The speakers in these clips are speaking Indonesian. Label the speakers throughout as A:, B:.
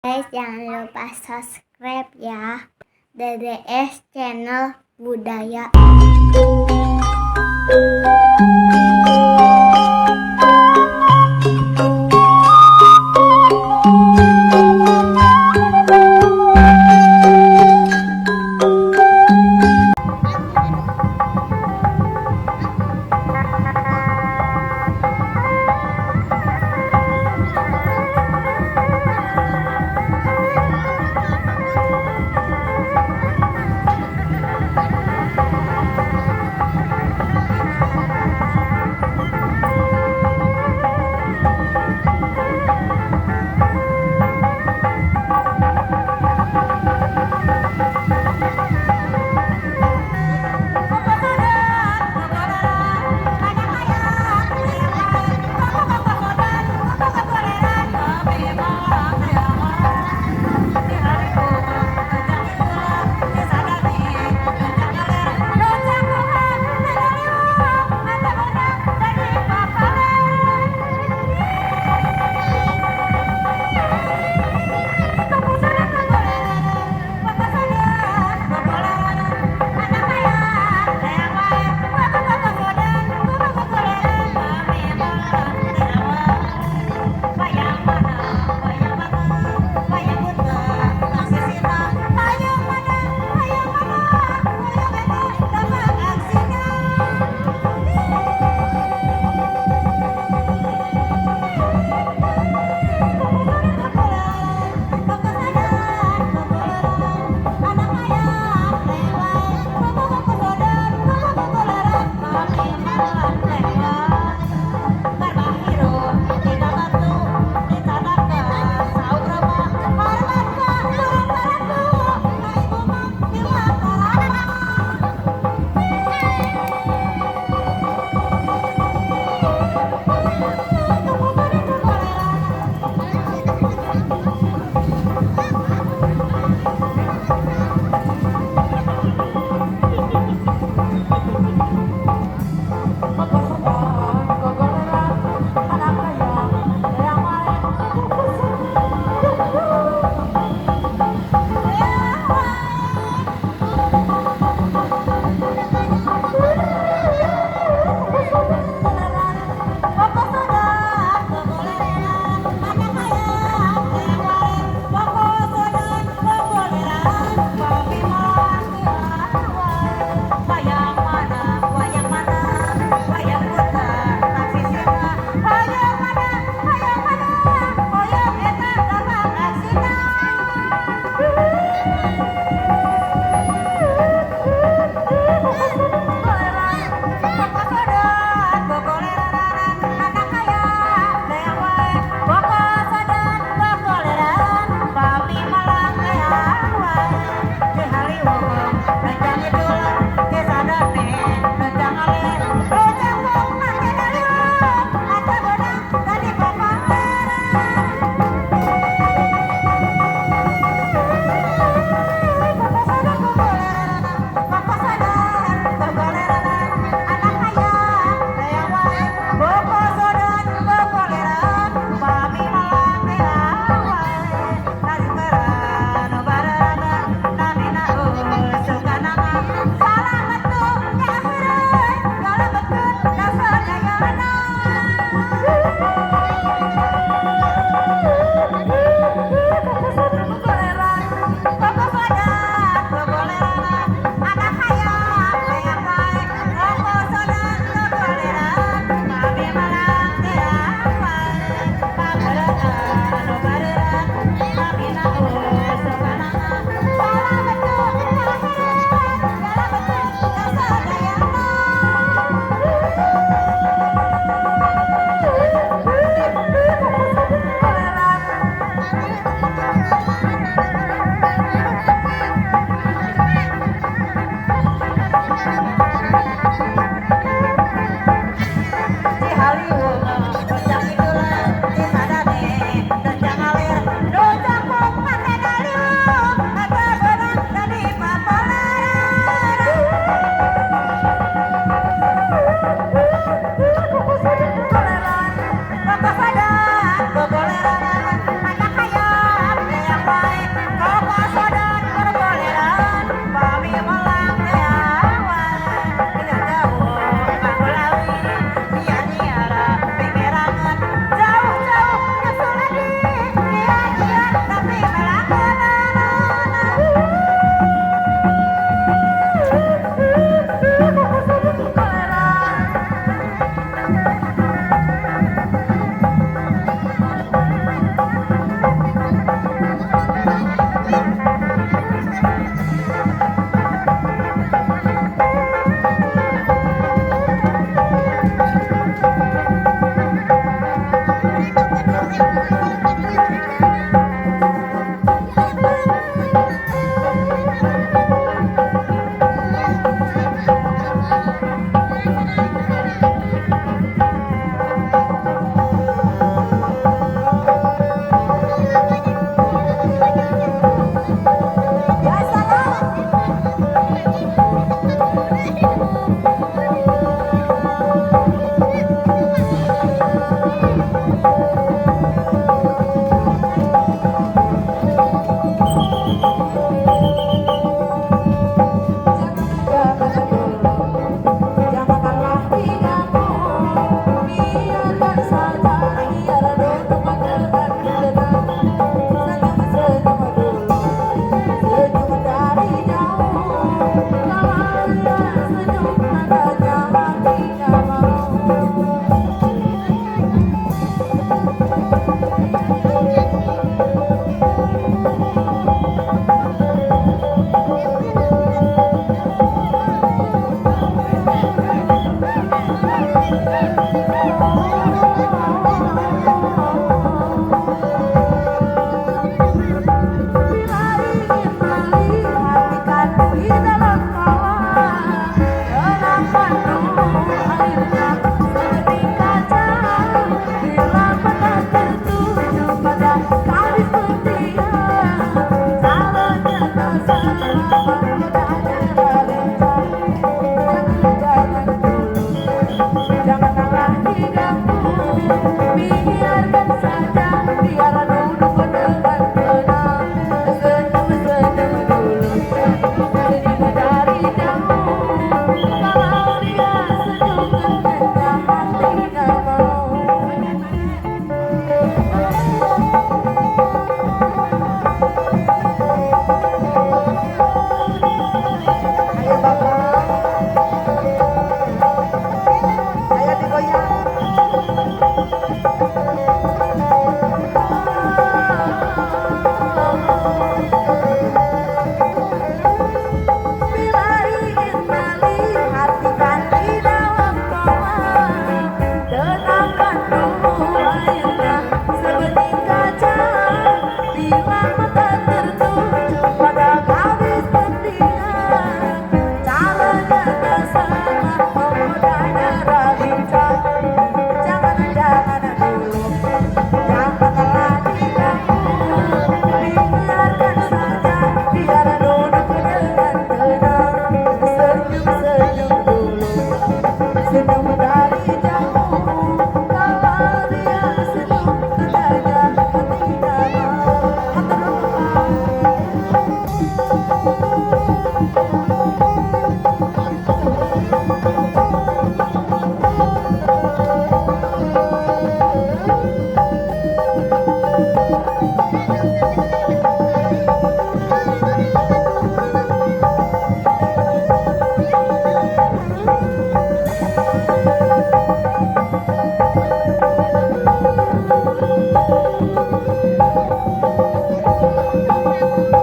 A: Guys, jangan lupa subscribe ya. DDS Channel Budaya.
B: Bila ingin melihat ikan di dalam kolam, tenangkan dulu airnya seperti kaca. Bila mata tertuju pada gadis belia, caranya tak sama menggodanya lincah. Jangan dulu, janganlah diganggu, biarkan saja, biar duduk dengan tenang. Senyum-senyum dulu, senyum dari jauh. Kalau dia senyum, tentunya hatinya mau. Ayo bapak, ayo digoyang. Bila ingin melihat ikan di dalam kolam, tenangkan dulu airnya seperti kaca. Bila mata tertuju pada gadis belia, caranya tak sama menggodanya lincah. Jangan dulu, janganlah diganggu, biarkan saja, biar duduk dengan tenang. Senyum-senyum dulu, senyum dari jauh. Kalau dia senyum, tandanya hatinya mau.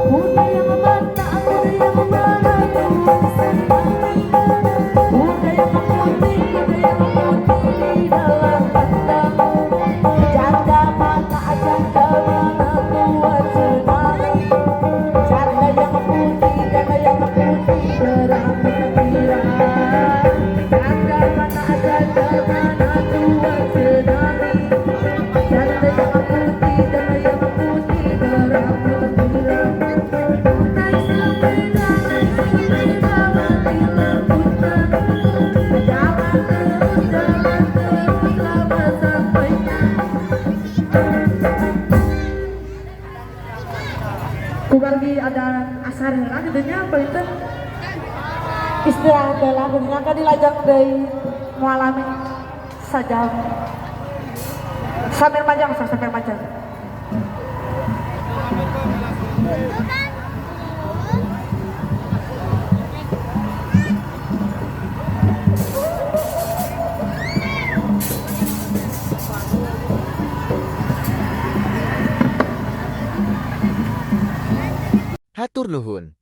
B: Kuda yang mana, kuda yang mana Tuhan sayang. Kuda yang putih di dalam kandang. Janda mana Tuhan senangi. Janda yang putih berambut pirang. Janda mana Tuhan senangi. Janda yang putih berambut pirang. Naik sepeda mati lampunya. Jalan terus lama sampainya. Kugargi ada asar heula gedenya peuiteun. Istirahat heula gedenya ka dilajang deui mualami sajam. Sambil majang.
C: Hatur nuhun.